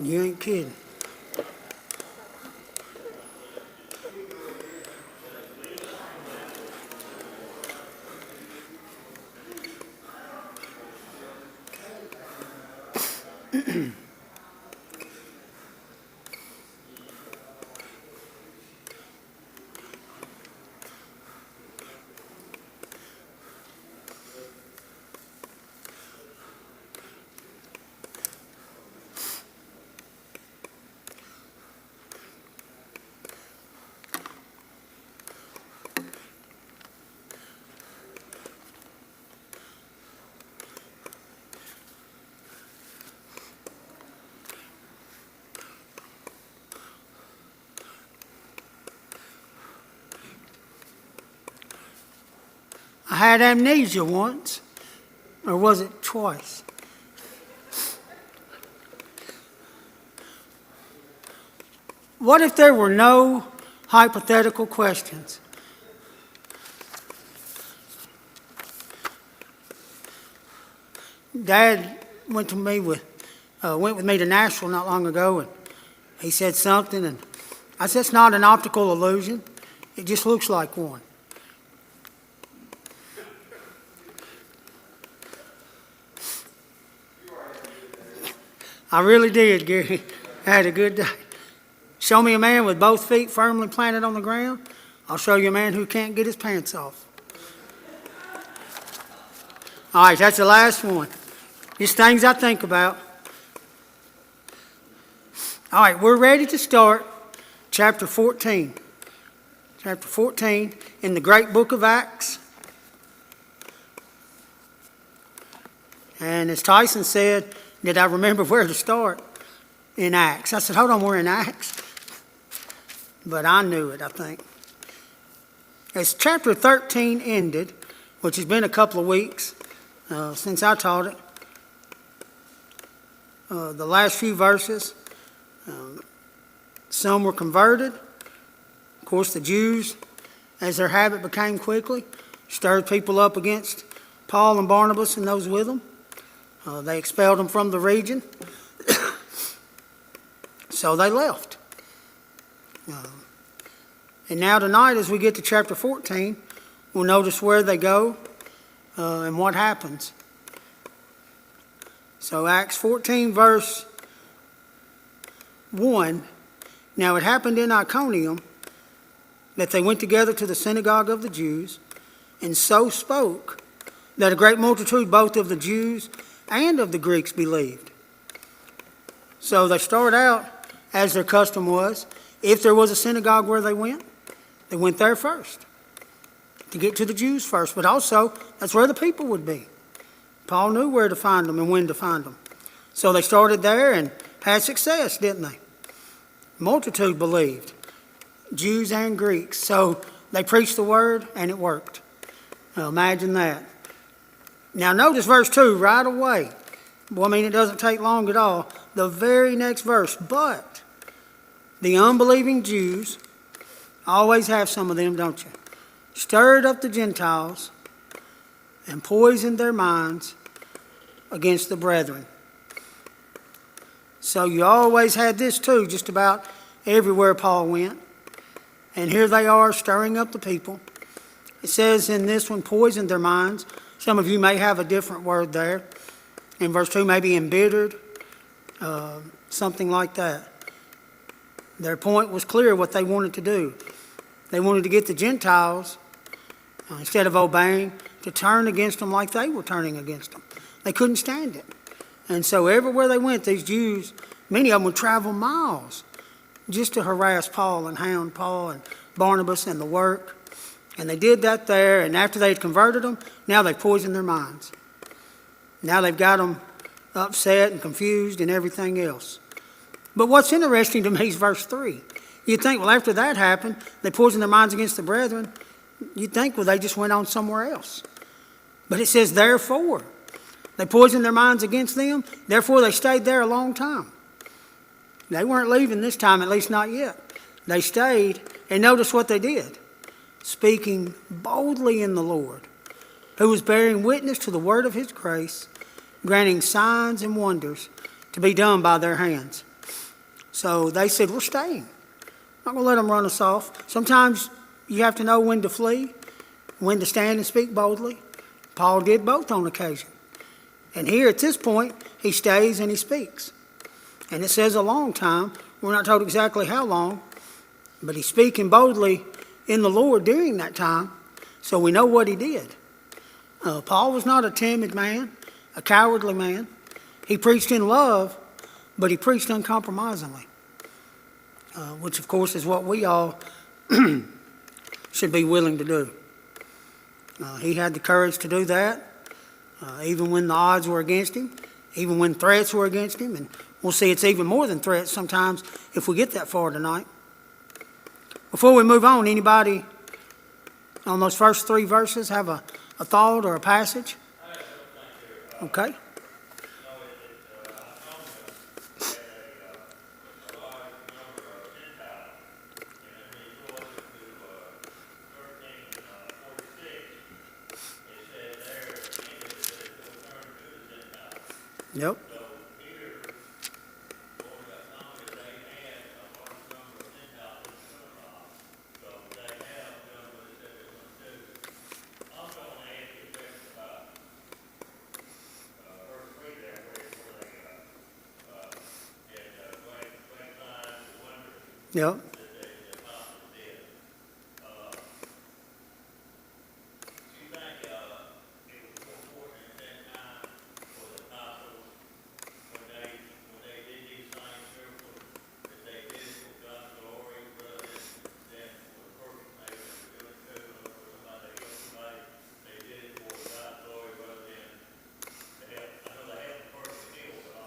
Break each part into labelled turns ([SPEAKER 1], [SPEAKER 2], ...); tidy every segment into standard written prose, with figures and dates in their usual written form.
[SPEAKER 1] You ain't kidding. I had amnesia once, or was it twice? What if there were no hypothetical questions? Dad went with me to Nashville not long ago, and he said something, and I said, it's not an optical illusion. It just looks like one. I really did, Gary. I had a good day. Show me a man with both feet firmly planted on the ground. I'll show you a man who can't get his pants off. All right, that's the last one. Just things I think about. All right, we're ready to start chapter 14. Chapter 14 in the great book of Acts. And as Tyson said, did I remember where to start? In Acts. I said, hold on, we're in Acts. But I knew it, I think. As chapter 13 ended, which has been a couple of weeks since I taught it, the last few verses, some were converted. Of course, the Jews, as their habit became quickly, stirred people up against Paul and Barnabas and those with them. They expelled them from the region. So they left. And now tonight, as we get to chapter 14, we'll notice where they go and what happens. So Acts 14, verse 1. Now it happened in Iconium that they went together to the synagogue of the Jews, and so spoke that a great multitude both of the Jews and of the Greeks believed. So they start out, as their custom was, if there was a synagogue where they went there first, to get to the Jews first. But also, that's where the people would be. Paul knew where to find them and when to find them. So they started there and had success, didn't they? Multitude believed, Jews and Greeks. So they preached the word and it worked. Now imagine that. Now notice verse 2 right away. Well, I mean, it doesn't take long at all. The very next verse, but the unbelieving Jews, always have some of them, don't you? Stirred up the Gentiles and poisoned their minds against the brethren. So you always had this too, just about everywhere Paul went. And here they are stirring up the people. It says in this one, poisoned their minds. Some of you may have a different word there. In verse 2, maybe embittered, something like that. Their point was clear what they wanted to do. They wanted to get the Gentiles, instead of obeying, to turn against them like they were turning against them. They couldn't stand it. And so everywhere they went, these Jews, many of them would travel miles just to harass Paul and hound Paul and Barnabas and the work. And they did that there, and after they had converted them, now they poisoned their minds. Now they've got them upset and confused and everything else. But what's interesting to me is verse 3. You'd think, well, after that happened, they poisoned their minds against the brethren. You'd think, well, they just went on somewhere else. But it says, therefore. They poisoned their minds against them. Therefore, they stayed there a long time. They weren't leaving this time, at least not yet. They stayed, and notice what they did. Speaking boldly in the Lord, who was bearing witness to the word of his grace, granting signs and wonders to be done by their hands. So they said, we're staying. Not going to let them run us off. Sometimes you have to know when to flee, when to stand and speak boldly. Paul did both on occasion. And here at this point, he stays and he speaks. And it says a long time. We're not told exactly how long, but he's speaking boldly in the Lord during that time, so we know what he did. Paul was not a timid man, a cowardly man. He preached in love, but he preached uncompromisingly, which of course is what we all should be willing to do. He had the courage to do that, even when the odds were against him, even when threats were against him, and we'll see it's even more than threats sometimes if we get that far tonight. Before we move on, anybody on those first 3 verses have a thought or a passage? Okay. Yep. Yep.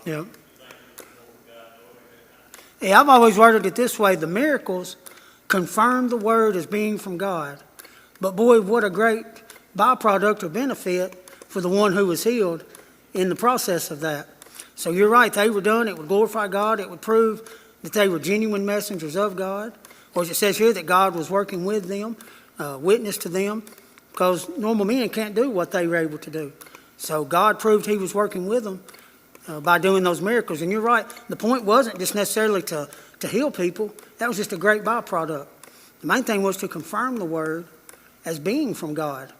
[SPEAKER 1] Yep. Yeah, I've always worded it this way: the miracles confirm the word as being from God. But boy, what a great byproduct or benefit for the one who was healed in the process of that. So you're right, they were done. It would glorify God. It would prove that they were genuine messengers of God. Or as it says here, that God was working with them, witness to them, because normal men can't do what they were able to do. So God proved he was working with them by doing those miracles. And you're right, the point wasn't just necessarily to heal people. That was just a great byproduct. The main thing was to confirm the word as being from God,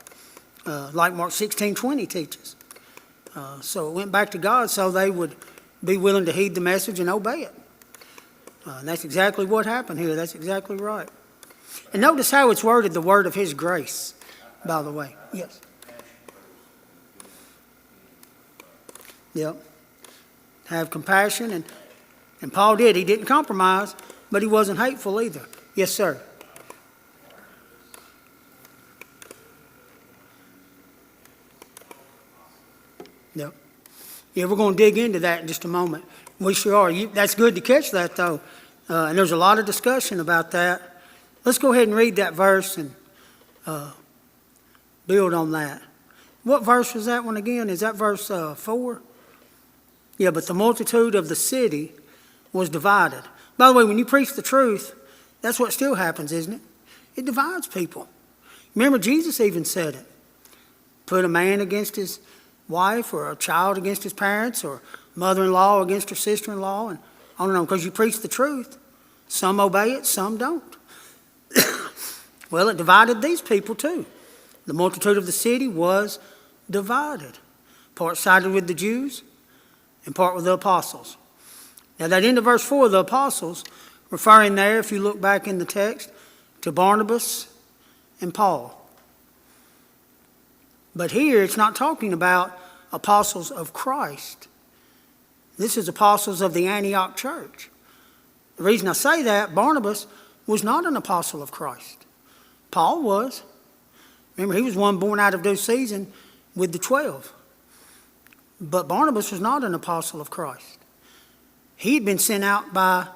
[SPEAKER 1] like Mark 16:20 teaches. So it went back to God so they would be willing to heed the message and obey it. And that's exactly what happened here. That's exactly right. And notice how it's worded, the word of his grace, by the way. Yes. Yep. Have compassion, and Paul did. He didn't compromise, but he wasn't hateful either. Yes, sir. Yep. Yeah, we're going to dig into that in just a moment. We sure are. That's good to catch that, though. And there's a lot of discussion about that. Let's go ahead and read that verse and build on that. What verse was that one again? Is that verse 4? Yeah, but the multitude of the city was divided. By the way, when you preach the truth, that's what still happens, isn't it? It divides people. Remember, Jesus even said it. Put a man against his wife, or a child against his parents, or mother-in-law against her sister-in-law, and on and on, because you preach the truth. Some obey it, some don't. Well, it divided these people too. The multitude of the city was divided. Part sided with the Jews, and part with the apostles. Now that end of verse 4, the apostles, referring there, if you look back in the text, to Barnabas and Paul. But here it's not talking about apostles of Christ. This is apostles of the Antioch church. The reason I say that, Barnabas was not an apostle of Christ. Paul was. Remember, he was one born out of due season with the 12. But Barnabas was not an apostle of Christ. He'd been sent out by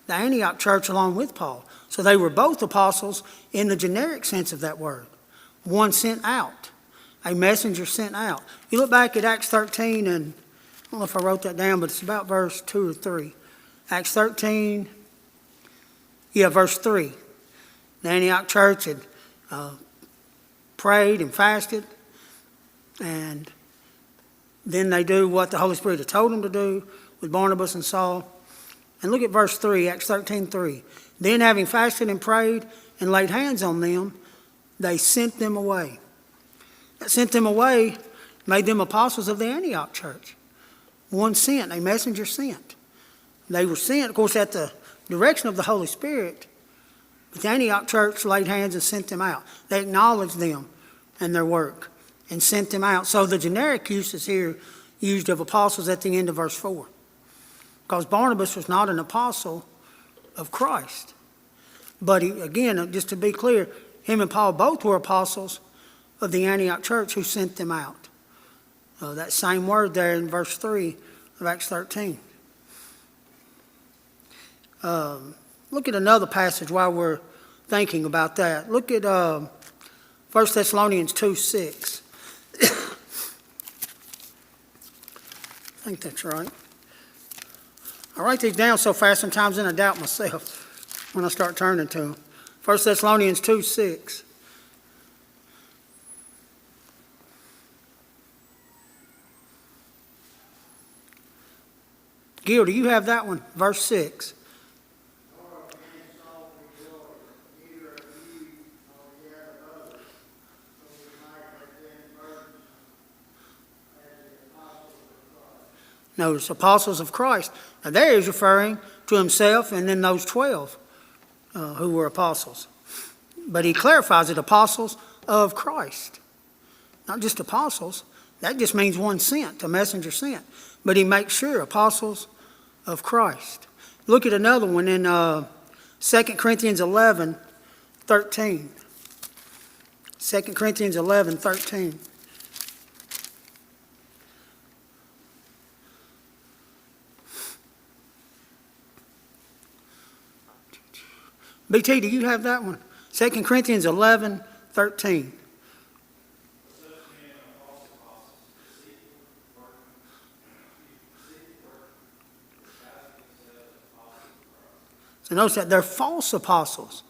[SPEAKER 1] the Antioch church along with Paul. So they were both apostles in the generic sense of that word. One sent out, a messenger sent out. You look back at Acts 13, and I don't know if I wrote that down, but it's about verse 2 or 3. Acts 13, verse 3. The Antioch church had prayed and fasted, and then they do what the Holy Spirit had told them to do with Barnabas and Saul. And look at verse 3, Acts 13:3. Then having fasted and prayed and laid hands on them, they sent them away. That sent them away made them apostles of the Antioch church. One sent, a messenger sent. They were sent, of course, at the direction of the Holy Spirit. But the Antioch church laid hands and sent them out. They acknowledged them and their work and sent them out. So the generic use is here used of apostles at the end of verse 4. Because Barnabas was not an apostle of Christ. But he, again, just to be clear, him and Paul both were apostles of the Antioch church who sent them out. That same word there in verse 3 of Acts 13. Look at another passage while we're thinking about that. Look at 1 Thessalonians 2:6. I think that's right. I write these down so fast sometimes then I doubt myself when I start turning to them. 1 Thessalonians 2:6. Gil, do you have that one? Verse 6. Notice, apostles of Christ. Now there he's referring to himself and then those 12 who were apostles. But he clarifies it, apostles of Christ. Not just apostles. That just means one sent, a messenger sent. But he makes sure, apostles of Christ. Look at another one in 2 Corinthians 11:13. 2 Corinthians 11:13. BT, do you have that one? 2 Corinthians 11:13. So notice that they're false apostles.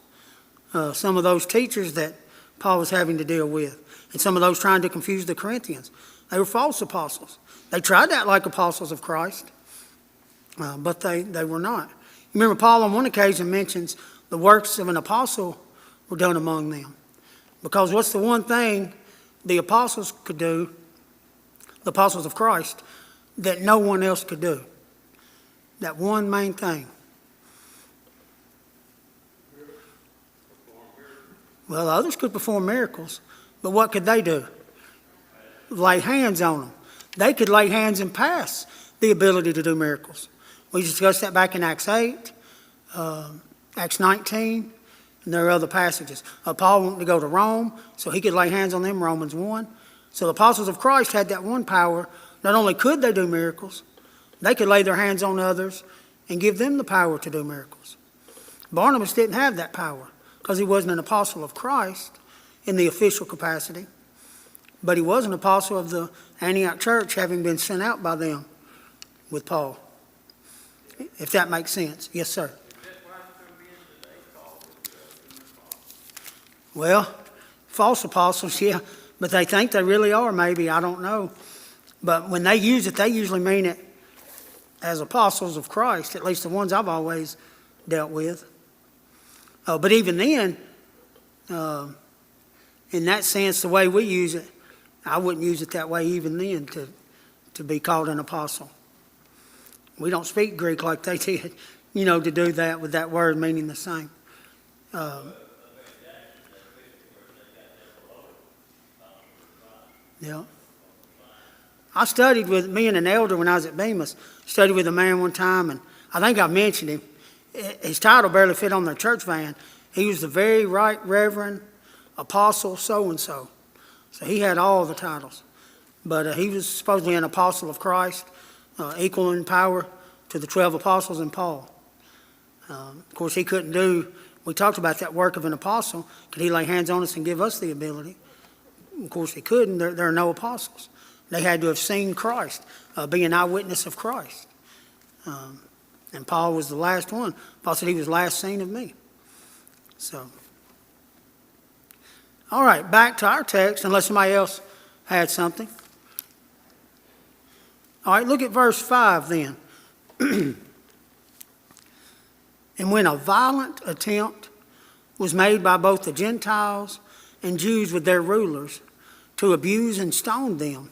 [SPEAKER 1] Some of those teachers that Paul was having to deal with, and some of those trying to confuse the Corinthians, they were false apostles. They tried to act like apostles of Christ, but they were not. You remember Paul on one occasion mentions the works of an apostle were done among them. Because what's the one thing the apostles could do, the apostles of Christ, that no one else could do? That one main thing. Well, others could perform miracles, but what could they do? Lay hands on them. They could lay hands and pass the ability to do miracles. We discussed that back in Acts 8, Acts 19, and there are other passages. Paul wanted to go to Rome, so he could lay hands on them, Romans 1. So the apostles of Christ had that one power. Not only could they do miracles, they could lay their hands on others and give them the power to do miracles. Barnabas didn't have that power because he wasn't an apostle of Christ in the official capacity, but he was an apostle of the Antioch church, having been sent out by them with Paul. If that makes sense. Yes, sir. Well, false apostles, yeah, but they think they really are, maybe, I don't know. But when they use it, they usually mean it as apostles of Christ, at least the ones I've always dealt with. But even then, in that sense, the way we use it, I wouldn't use it that way even then to be called an apostle. We don't speak Greek like they did, to do that with that word meaning the same. Yeah. I studied with me and an elder when I was at Bemis. Studied with a man one time, and I think I mentioned him. His title barely fit on their church van. He was the very right Reverend Apostle so-and-so. So he had all the titles. But he was supposedly an apostle of Christ, equal in power to the 12 apostles and Paul. Of course, he couldn't do, we talked about that work of an apostle. Could he lay hands on us and give us the ability? Of course, he couldn't. There are no apostles. They had to have seen Christ, be an eyewitness of Christ. And Paul was the last one. Paul said he was last seen of me. So, all right, back to our text, unless somebody else had something. All right, look at verse 5 then. And when a violent attempt was made by both the Gentiles and Jews with their rulers to abuse and stone them.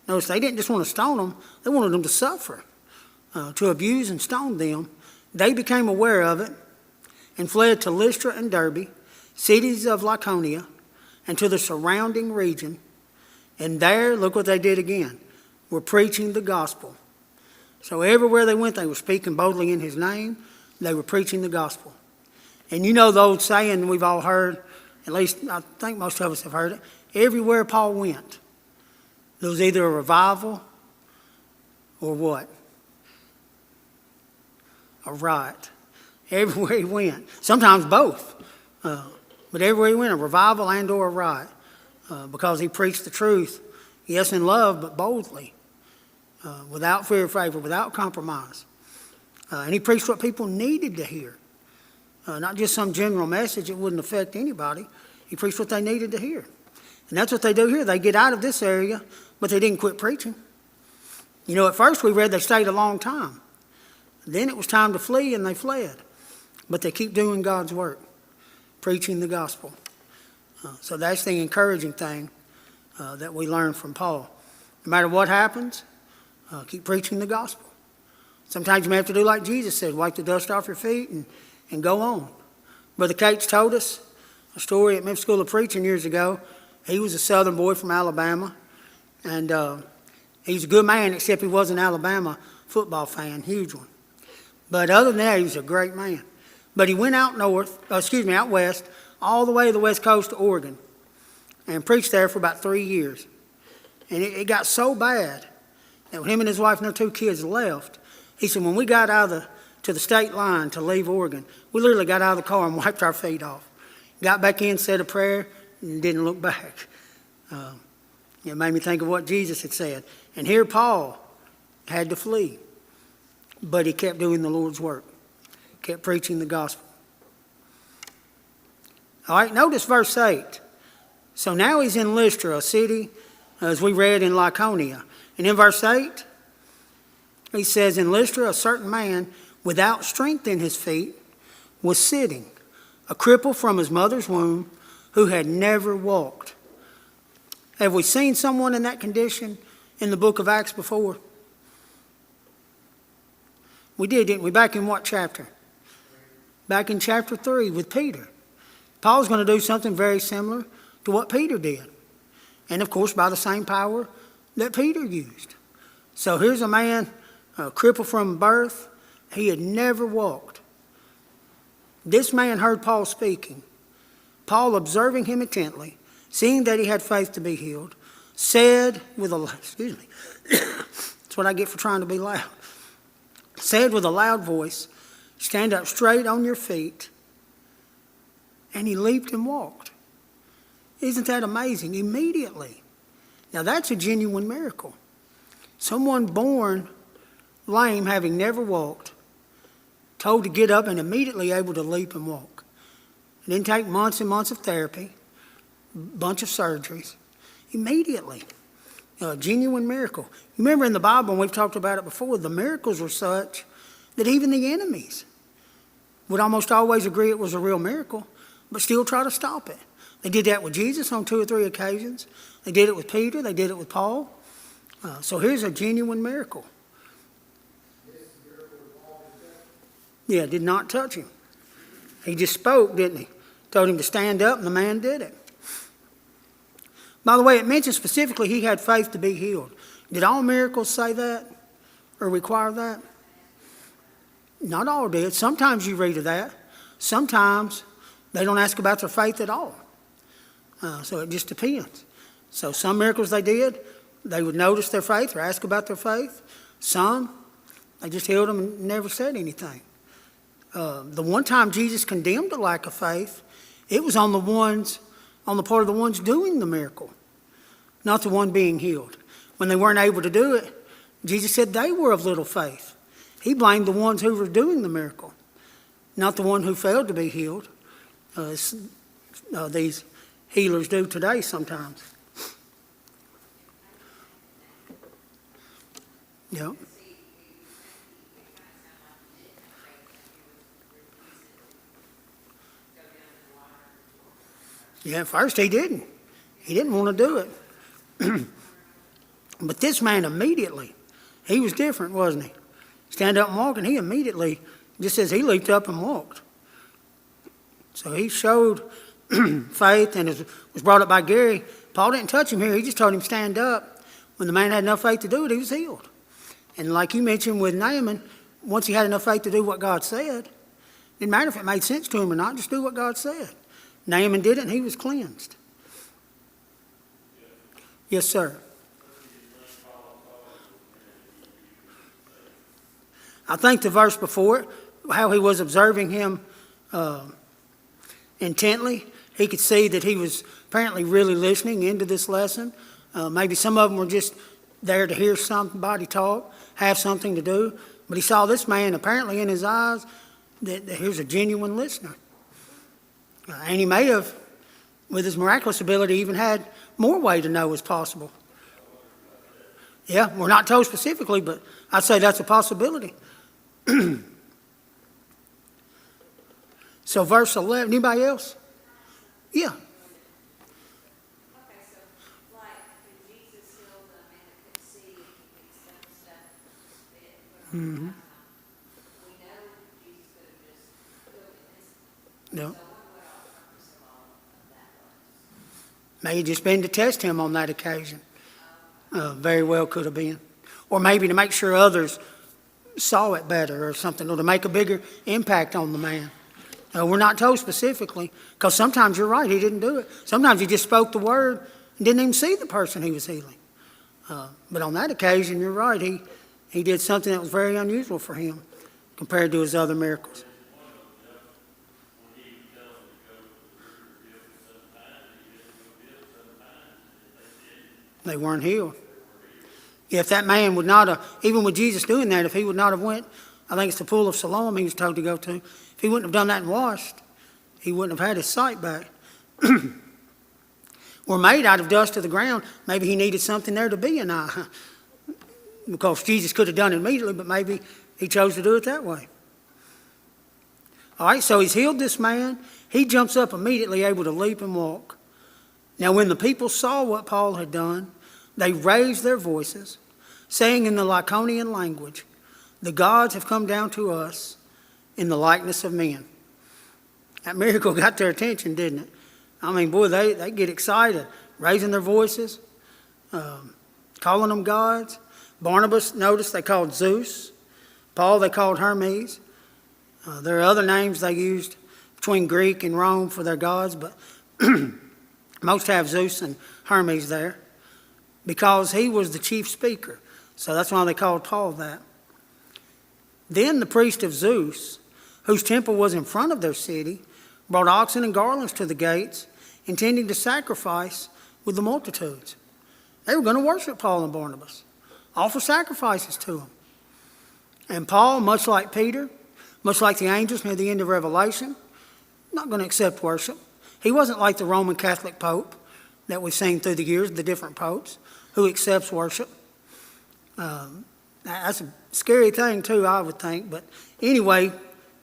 [SPEAKER 1] Notice they didn't just want to stone them, they wanted them to suffer. To abuse and stone them, they became aware of it and fled to Lystra and Derbe, cities of Lycaonia, and to the surrounding region. And there, look what they did again, were preaching the gospel. So everywhere they went, they were speaking boldly in his name. They were preaching the gospel. And you know the old saying we've all heard, at least I think most of us have heard it, everywhere Paul went, there was either a revival or what? A riot. Everywhere he went. Sometimes both. But everywhere he went, a revival and or a riot. Because he preached the truth, yes, in love, but boldly. Without fear or favor, without compromise. And he preached what people needed to hear. Not just some general message that wouldn't affect anybody. He preached what they needed to hear. And that's what they do here. They get out of this area, but they didn't quit preaching. You know, at first we read they stayed a long time. Then it was time to flee, and they fled. But they keep doing God's work, preaching the gospel. So that's the encouraging thing that we learn from Paul. No matter what happens, keep preaching the gospel. Sometimes you may have to do like Jesus said, wipe the dust off your feet and go on. Brother Cates told us a story at Memphis School of Preaching years ago. He was a southern boy from Alabama, and he's a good man, except he was an Alabama football fan, huge one. But other than that, he was a great man. But he went out west, all the way to the west coast to Oregon, and preached there for about 3 years. And it got so bad that when him and his wife and their 2 kids left, he said, when we got out to the state line to leave Oregon, we literally got out of the car and wiped our feet off. Got back in, said a prayer, and didn't look back. It made me think of what Jesus had said. And here Paul had to flee, but he kept doing the Lord's work, kept preaching the gospel. All right, notice verse 8. So now he's in Lystra, a city, as we read, in Lycaonia. And in verse 8, he says, in Lystra, a certain man without strength in his feet was sitting, a cripple from his mother's womb, who had never walked. Have we seen someone in that condition in the book of Acts before? We did, didn't we? Back in what chapter? Back in chapter 3 with Peter. Paul's going to do something very similar to what Peter did. And of course, by the same power that Peter used. So here's a man, crippled from birth. He had never walked. This man heard Paul speaking. Paul, observing him intently, seeing that he had faith to be healed, said with a, excuse me, that's what I get for trying to be loud, said with a loud voice, stand up straight on your feet. And he leaped and walked. Isn't that amazing? Immediately. Now that's a genuine miracle. Someone born lame, having never walked, told to get up and immediately able to leap and walk. It didn't take months and months of therapy, a bunch of surgeries. Immediately. A genuine miracle. You remember in the Bible, and we've talked about it before, the miracles were such that even the enemies would almost always agree it was a real miracle, but still try to stop it. They did that with Jesus on 2 or 3 occasions. They did it with Peter. They did it with Paul. So here's a genuine miracle. Yeah, did not touch him. He just spoke, didn't he? Told him to stand up, and the man did it. By the way, it mentions specifically he had faith to be healed. Did all miracles say that or require that? Not all did. Sometimes you read of that. Sometimes they don't ask about their faith at all. So it just depends. So some miracles they did, they would notice their faith or ask about their faith. Some, they just healed them and never said anything. The one time Jesus condemned the lack of faith, it was on the part of the ones doing the miracle, not the one being healed. When they weren't able to do it, Jesus said they were of little faith. He blamed the ones who were doing the miracle, not the one who failed to be healed. These healers do today sometimes. Yep. Yeah, at first he didn't. He didn't want to do it. But this man immediately, he was different, wasn't he? Stand up and walk, and he immediately, just as he leaped up and walked. So he showed faith, and it was brought up by Gary. Paul didn't touch him here. He just told him stand up. When the man had enough faith to do it, he was healed. And like you mentioned with Naaman, once he had enough faith to do what God said, it didn't matter if it made sense to him or not, just do what God said. Naaman did it, and he was cleansed. Yes, sir. I think the verse before it, how he was observing him intently, he could see that he was apparently really listening into this lesson. Maybe some of them were just there to hear somebody talk, have something to do. But he saw this man apparently in his eyes that here's a genuine listener. And he may have, with his miraculous ability, even had more way to know as possible. Yeah, we're not told specifically, but I'd say that's a possibility. So verse 11, anybody else? Yeah.
[SPEAKER 2] Okay, so like when Jesus healed the man that could see, he could stuff spit, we know Jesus could have just healed it.
[SPEAKER 1] No.
[SPEAKER 2] So what our purpose of all of that was?
[SPEAKER 1] May have just been to test him on that occasion. Very well could have been. Or maybe to make sure others saw it better or something, or to make a bigger impact on the man. We're not told specifically, because sometimes you're right, he didn't do it. Sometimes he just spoke the word and didn't even see the person he was healing. But on that occasion, you're right, he did something that was very unusual for him compared to his other miracles. They weren't healed. If that man would not have, even with Jesus doing that, if he would not have went, I think it's the pool of Siloam he was told to go to, if he wouldn't have done that and washed, he wouldn't have had his sight back. Were made out of dust of the ground. Maybe he needed something there to be an eye. Because Jesus could have done it immediately, but maybe he chose to do it that way. All right, so he's healed this man. He jumps up immediately, able to leap and walk. Now, when the people saw what Paul had done, they raised their voices, saying in the Lycaonian language, "The gods have come down to us in the likeness of men." That miracle got their attention, didn't it? I mean, boy, they get excited, raising their voices, calling them gods. Barnabas, notice they called Zeus. Paul, they called Hermes. There are other names they used between Greek and Rome for their gods, but most have Zeus and Hermes there because he was the chief speaker. So that's why they called Paul that. Then the priest of Zeus, whose temple was in front of their city, brought oxen and garlands to the gates, intending to sacrifice with the multitudes. They were going to worship Paul and Barnabas, offer sacrifices to them. And Paul, much like Peter, much like the angels near the end of Revelation, not going to accept worship. He wasn't like the Roman Catholic Pope that we've seen through the years, the different popes, who accepts worship. That's a scary thing too, I would think. But anyway,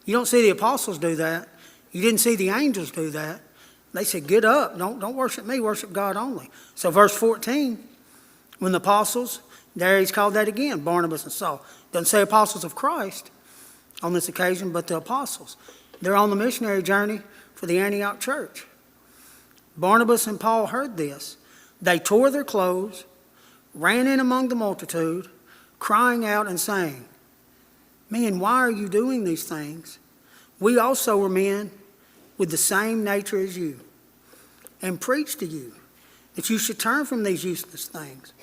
[SPEAKER 1] you don't see the apostles do that. You didn't see the angels do that. They said, get up, don't worship me, worship God only. So verse 14, when the apostles, there he's called that again, Barnabas and Saul. Doesn't say apostles of Christ on this occasion, but the apostles. They're on the missionary journey for the Antioch church. Barnabas and Paul heard this. They tore their clothes, ran in among the multitude, crying out and saying, "Men, why are you doing these things? We also were men with the same nature as you, and preached to you that you should turn from these useless things."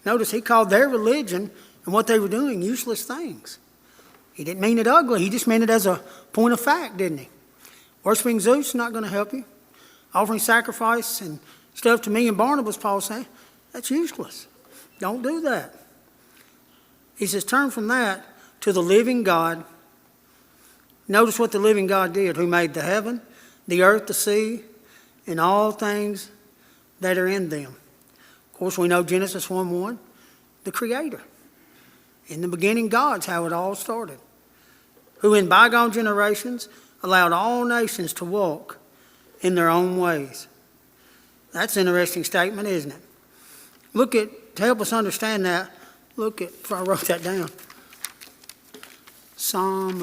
[SPEAKER 1] Notice he called their religion and what they were doing useless things. He didn't mean it ugly. He just meant it as a point of fact, didn't he? Worshiping Zeus is not going to help you. Offering sacrifice and stuff to me and Barnabas, Paul said, that's useless. Don't do that. He says, turn from that to the living God. Notice what the living God did, who made the heaven, the earth, the sea, and all things that are in them. Of course, we know Genesis 1:1, the Creator. In the beginning, God's how it all started. Who in bygone generations allowed all nations to walk in their own ways. That's an interesting statement, isn't it? Look at, to help us understand that, look at, before I wrote that down, Psalm,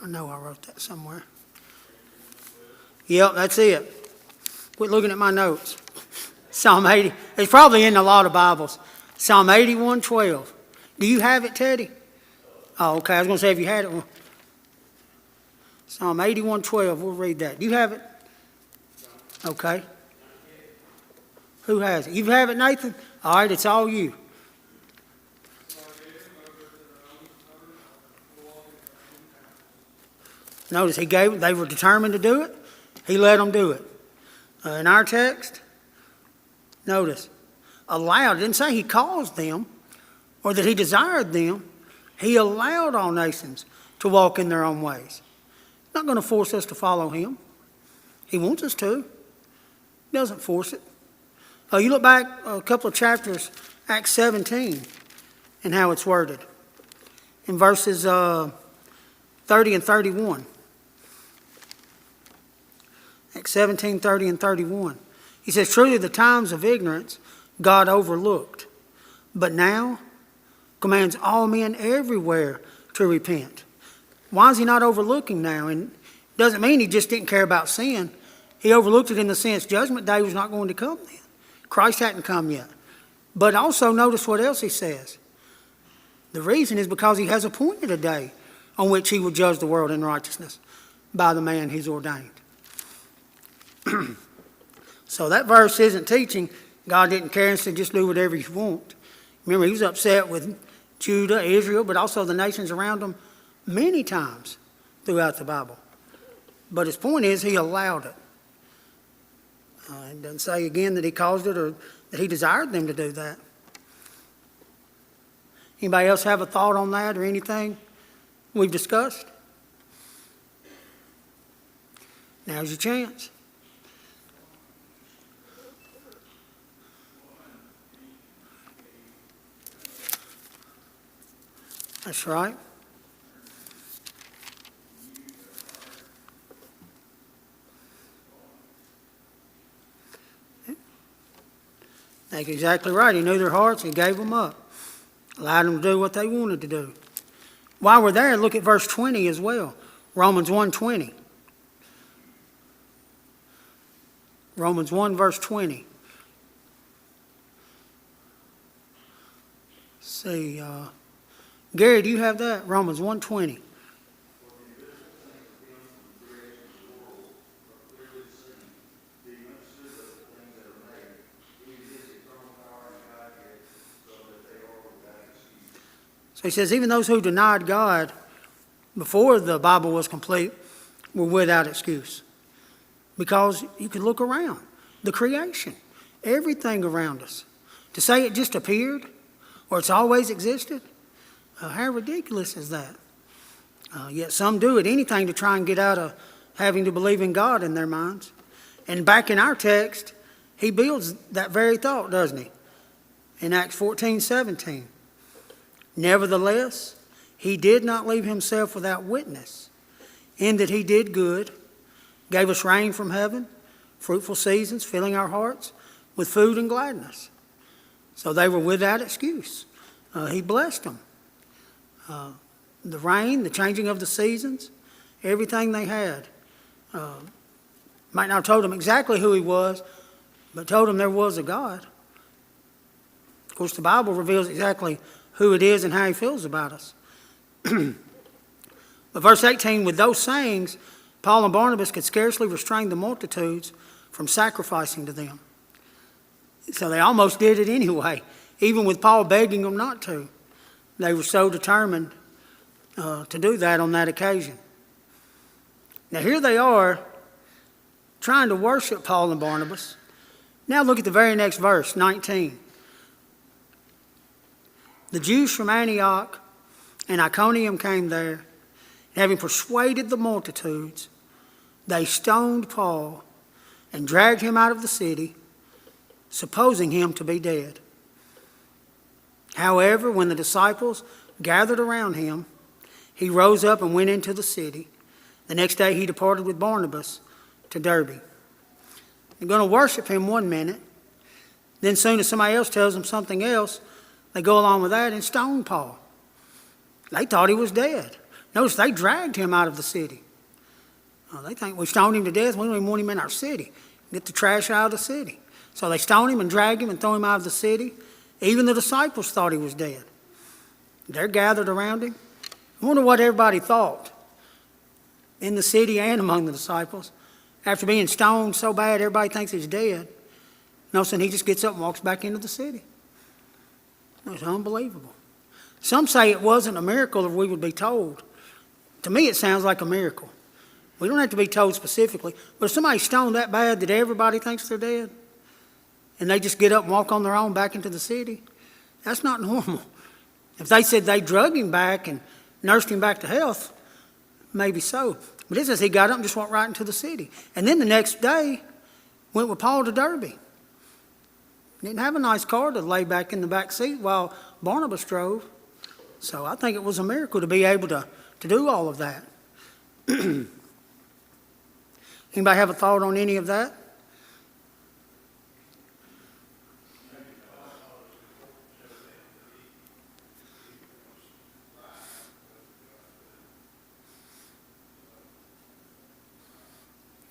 [SPEAKER 1] I know I wrote that somewhere. Yep, that's it. Quit looking at my notes. Psalm 80, it's probably in a lot of Bibles. Psalm 81:12. Do you have it, Teddy? Oh, okay, I was going to say if you had it. Well, Psalm 81:12, we'll read that. Do you have it? Okay. Who has it? You have it, Nathan? All right, it's all you. Notice they were determined to do it. He let them do it. In our text, notice, allowed, it didn't say he caused them or that he desired them. He allowed all nations to walk in their own ways. He's not going to force us to follow him. He wants us to. He doesn't force it. You look back a couple of chapters, Acts 17, and how it's worded. In verses 30 and 31. Acts 17, 30 and 31. He says, truly the times of ignorance God overlooked, but now commands all men everywhere to repent. Why is he not overlooking now? And it doesn't mean he just didn't care about sin. He overlooked it in the sense judgment day was not going to come then. Christ hadn't come yet. But also notice what else he says. The reason is because he has appointed a day on which he will judge the world in righteousness by the man he's ordained. So that verse isn't teaching God didn't care and said just do whatever you want. Remember, he was upset with Judah, Israel, but also the nations around them many times throughout the Bible. But his point is he allowed it. It doesn't say again that he caused it or that he desired them to do that. Anybody else have a thought on that or anything we've discussed? Now's your chance. That's right. That's exactly right. He knew their hearts. He gave them up. Allowed them to do what they wanted to do. While we're there, look at verse 20 as well. Romans 1:20. Romans 1 verse 20. See, Gary, do you have that? Romans 1:20. So he says, even those who denied God before the Bible was complete were without excuse. Because you can look around, the creation, everything around us. To say it just appeared or it's always existed, how ridiculous is that? Yet some do it, anything to try and get out of having to believe in God in their minds. And back in our text, he builds that very thought, doesn't he? In Acts 14:17. Nevertheless, he did not leave himself without witness, in that he did good, gave us rain from heaven, fruitful seasons, filling our hearts with food and gladness. So they were without excuse. He blessed them. The rain, the changing of the seasons, everything they had. Might not have told them exactly who he was, but told them there was a God. Of course, the Bible reveals exactly who it is and how he feels about us. But verse 18, with those sayings, Paul and Barnabas could scarcely restrain the multitudes from sacrificing to them. So they almost did it anyway, even with Paul begging them not to. They were so determined to do that on that occasion. Now here they are trying to worship Paul and Barnabas. Now look at the very next verse, 19. The Jews from Antioch and Iconium came there, and having persuaded the multitudes, they stoned Paul and dragged him out of the city, supposing him to be dead. However, when the disciples gathered around him, he rose up and went into the city. The next day he departed with Barnabas to Derbe. They're going to worship him one minute. Then soon as somebody else tells them something else, they go along with that and stone Paul. They thought he was dead. Notice they dragged him out of the city. They think we stoned him to death. We don't even want him in our city. Get the trash out of the city. So they stone him and drag him and throw him out of the city. Even the disciples thought he was dead. They're gathered around him. I wonder what everybody thought in the city and among the disciples. After being stoned so bad, everybody thinks he's dead. Notice he just gets up and walks back into the city. It's unbelievable. Some say it wasn't a miracle if we would be told. To me, it sounds like a miracle. We don't have to be told specifically. But if somebody's stoned that bad that everybody thinks they're dead, and they just get up and walk on their own back into the city, that's not normal. If they said they drug him back and nursed him back to health, maybe so. But it says he got up and just walked right into the city. And then the next day, went with Paul to Derbe. Didn't have a nice car to lay back in the back seat while Barnabas drove. So I think it was a miracle to be able to do all of that. Anybody have a thought on any of that?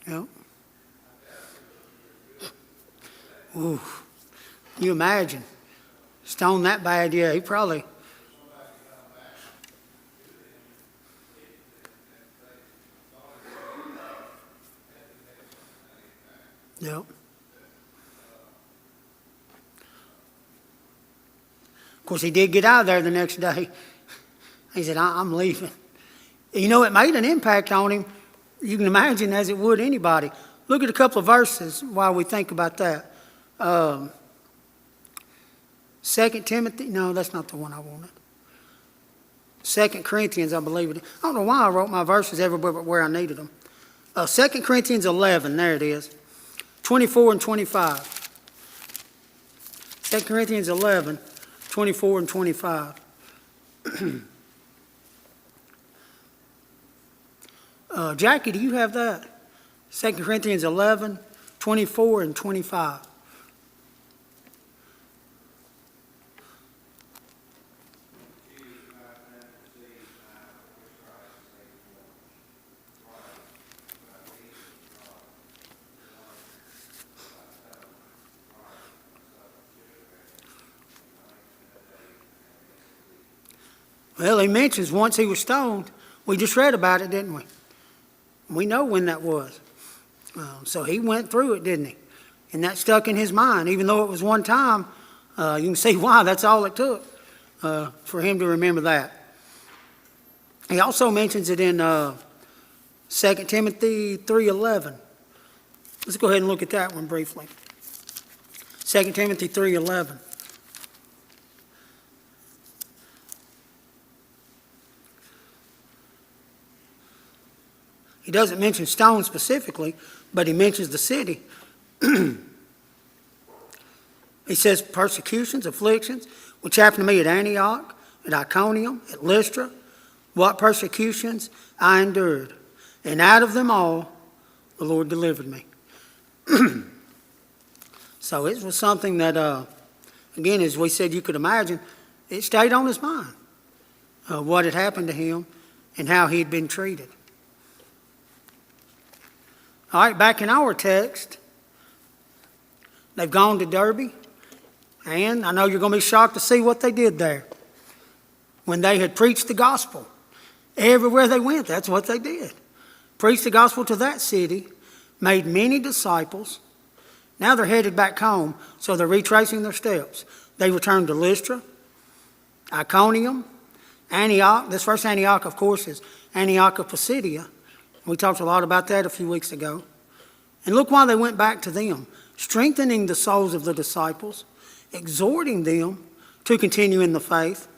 [SPEAKER 1] Yeah. Ooh. Can you imagine? Stone that bad, yeah, he probably. Yep. Of course, he did get out of there the next day. He said, I'm leaving. You know, it made an impact on him. You can imagine as it would anybody. Look at a couple of verses while we think about that. 2 Timothy, no, that's not the one I wanted. 2 Corinthians, I believe it is. I don't know why I wrote my verses everywhere but where I needed them. 2 Corinthians 11, there it is. 24 and 25. 2 Corinthians 11, 24 and 25. Jackie, do you have that? 2 Corinthians 11, 24 and 25. Well, he mentions once he was stoned. We just read about it, didn't we? We know when that was. So he went through it, didn't he? And that stuck in his mind. Even though it was one time, you can see why that's all it took for him to remember that. He also mentions it in 2 Timothy 3:11. Let's go ahead and look at that one briefly. 2 Timothy 3:11. He doesn't mention stone specifically, but he mentions the city. He says persecutions, afflictions, which happened to me at Antioch, at Iconium, at Lystra, what persecutions I endured. And out of them all, the Lord delivered me. So it was something that, again, as we said, you could imagine, it stayed on his mind, what had happened to him and how he had been treated. All right, back in our text, they've gone to Derbe, and I know you're going to be shocked to see what they did there. When they had preached the gospel, everywhere they went, that's what they did. Preached the gospel to that city, made many disciples. Now they're headed back home, so they're retracing their steps. They returned to Lystra, Iconium, Antioch. This first Antioch, of course, is Antioch of Pisidia. We talked a lot about that a few weeks ago. And look why they went back to them, strengthening the souls of the disciples, exhorting them to continue in the faith.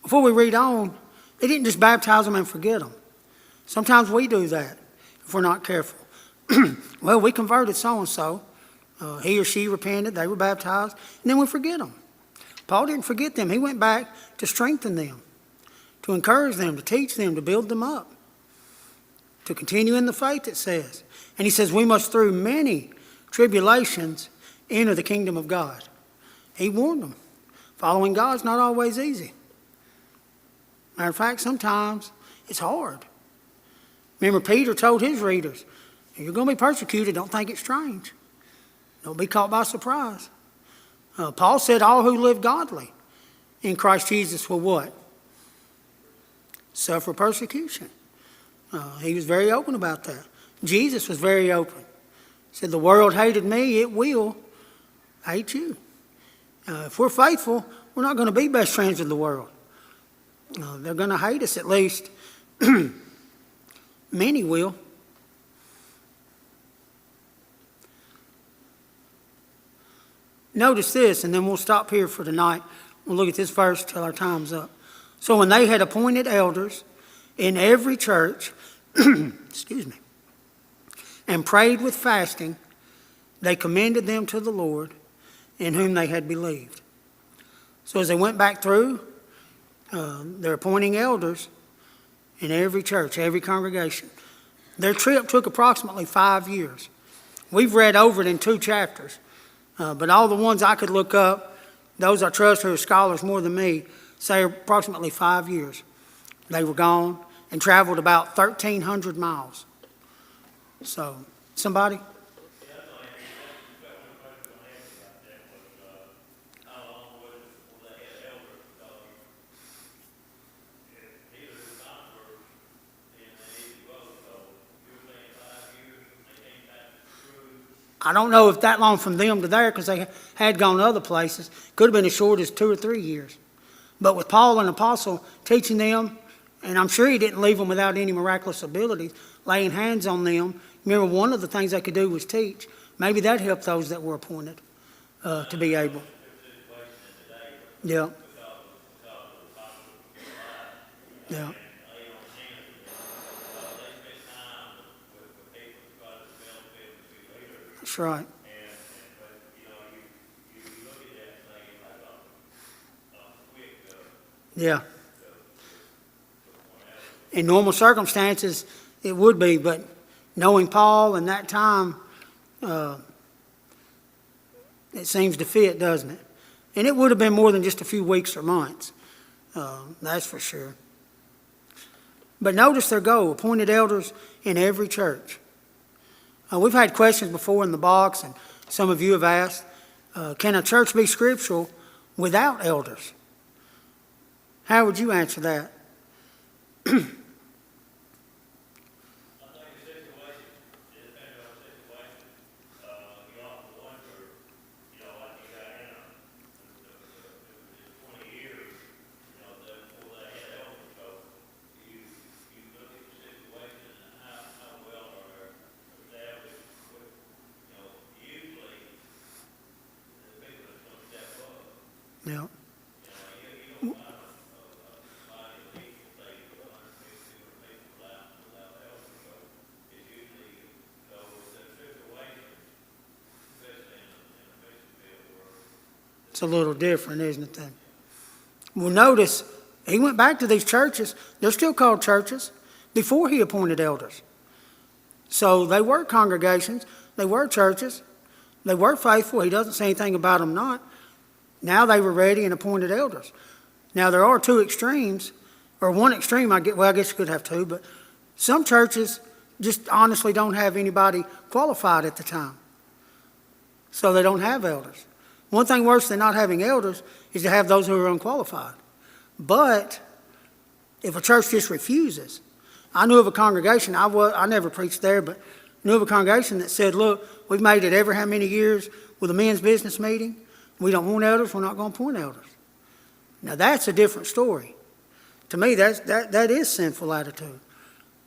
[SPEAKER 1] Before we read on, they didn't just baptize them and forget them. Sometimes we do that if we're not careful. Well, we converted so-and-so. He or she repented, they were baptized, and then we forget them. Paul didn't forget them. He went back to strengthen them, to encourage them, to teach them, to build them up, to continue in the faith, it says. And he says we must through many tribulations, enter the kingdom of God. He warned them. Following God's not always easy. Matter of fact, sometimes it's hard. Remember, Peter told his readers, if you're going to be persecuted, don't think it's strange. Don't be caught by surprise. Paul said all who live godly in Christ Jesus will what? Suffer persecution. He was very open about that. Jesus was very open. He said, the world hated me, it will hate you. If we're faithful, we're not going to be best friends with the world. They're going to hate us at least. Many will. Notice this, and then we'll stop here for tonight. We'll look at this verse till our time's up. So when they had appointed elders in every church, excuse me, and prayed with fasting, they commended them to the Lord in whom they had believed. So as they went back through, they're appointing elders in every church, every congregation. Their trip took approximately 5 years. We've read over it in 2 chapters, but all the ones I could look up, those I trust who are scholars more than me, say approximately 5 years. They were gone and traveled about 1,300 miles. So, somebody? I don't know if that long from them to there, because they had gone other places. Could have been as short as 2 or 3 years. But with Paul, an apostle, teaching them, and I'm sure he didn't leave them without any miraculous abilities, laying hands on them. Remember, one of the things they could do was teach. Maybe that helped those that were appointed to be able. Yeah. Yeah. That's right. Yeah. In normal circumstances, it would be, but knowing Paul in that time, it seems to fit, doesn't it? And it would have been more than just a few weeks or months. That's for sure. But notice their goal, appointed elders in every church. We've had questions before in the box, and some of you have asked, can a church be scriptural without elders? How would you answer that? Yeah. It's a little different, isn't it, then? Well, notice, he went back to these churches. They're still called churches before he appointed elders. So they were congregations. They were churches. They were faithful. He doesn't say anything about them not. Now they were ready and appointed elders. Now there are 2 extremes, or one extreme, I guess you could have 2, but some churches just honestly don't have anybody qualified at the time. So they don't have elders. One thing worse than not having elders is to have those who are unqualified. But if a church just refuses, I knew of a congregation, I never preached there, but knew of a congregation that said, look, we've made it every how many years with a men's business meeting. We don't want elders, we're not going to appoint elders. Now that's a different story. To me, that is sinful attitude.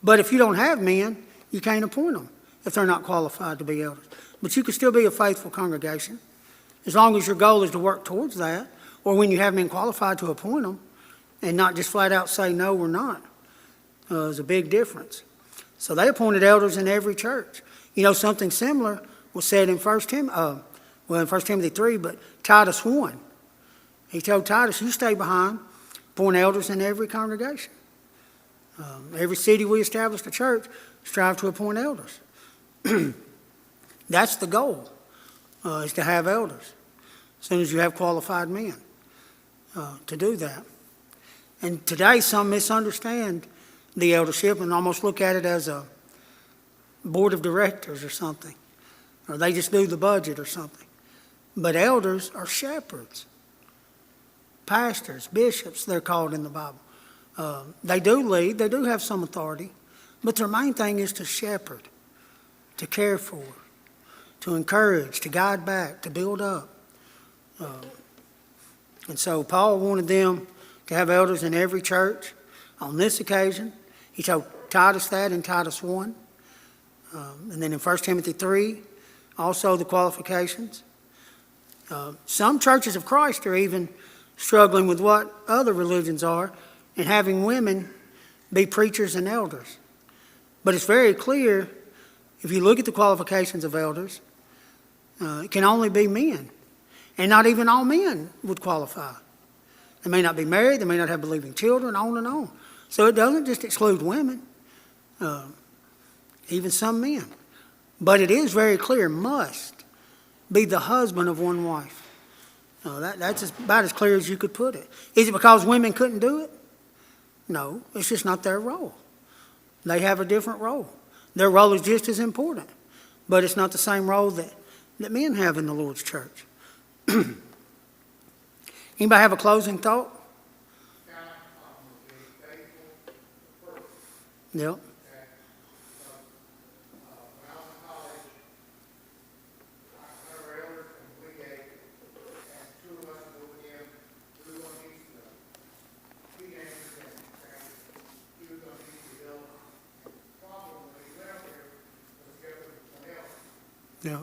[SPEAKER 1] But if you don't have men, you can't appoint them if they're not qualified to be elders. But you can still be a faithful congregation as long as your goal is to work towards that, or when you have men qualified to appoint them and not just flat out say, no, we're not. There's a big difference. So they appointed elders in every church. You know, something similar was said in 1 Timothy 3, but Titus 1. He told Titus, you stay behind, appoint elders in every congregation. Every city we establish a church, strive to appoint elders. That's the goal. is to have elders. As soon as you have qualified men to do that. And today, some misunderstand the eldership and almost look at it as a board of directors or something, or they just do the budget or something. But elders are shepherds, pastors, bishops, they're called in the Bible. They do lead, they do have some authority, but their main thing is to shepherd, to care for, to encourage, to guide back, to build up. And so Paul wanted them to have elders in every church. On this occasion, he told Titus that in Titus 1. And then in 1 Timothy 3, also the qualifications. Some churches of Christ are even struggling with what other religions are and having women be preachers and elders. But it's very clear, if you look at the qualifications of elders, it can only be men. And not even all men would qualify. They may not be married, they may not have believing children, on and on. So it doesn't just exclude women, even some men. But it is very clear, must be the husband of one wife. That's about as clear as you could put it. Is it because women couldn't do it? No, it's just not their role. They have a different role. Their role is just as important, but it's not the same role that men have in the Lord's church. Anybody have a closing thought? Yep. Yeah.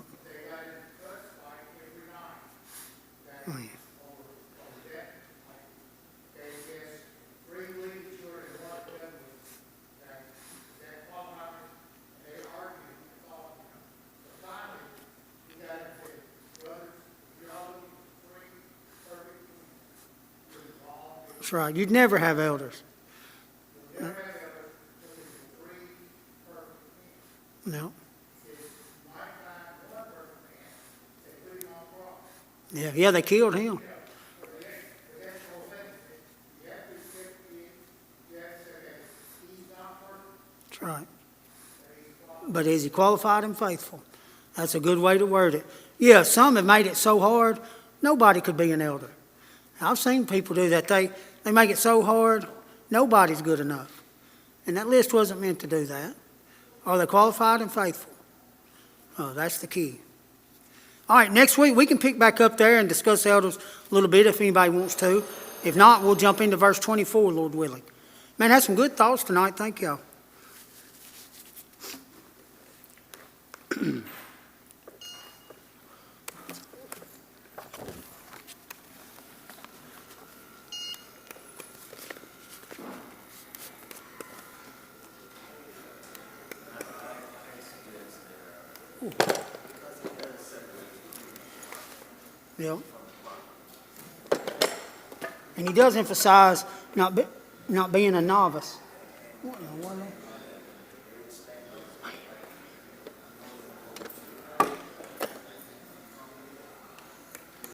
[SPEAKER 1] Oh, yeah. That's right. You'd never have elders. No. Yeah, they killed him. That's right. But is he qualified and faithful? That's a good way to word it. Yeah, some have made it so hard, nobody could be an elder. I've seen people do that. They make it so hard, nobody's good enough. And that list wasn't meant to do that. Are they qualified and faithful? Oh, that's the key. All right, next week we can pick back up there and discuss elders a little bit if anybody wants to. If not, we'll jump into verse 24, Lord willing. Man, that's some good thoughts tonight. Thank y'all. Yep. And he does emphasize not being a novice. What in the world?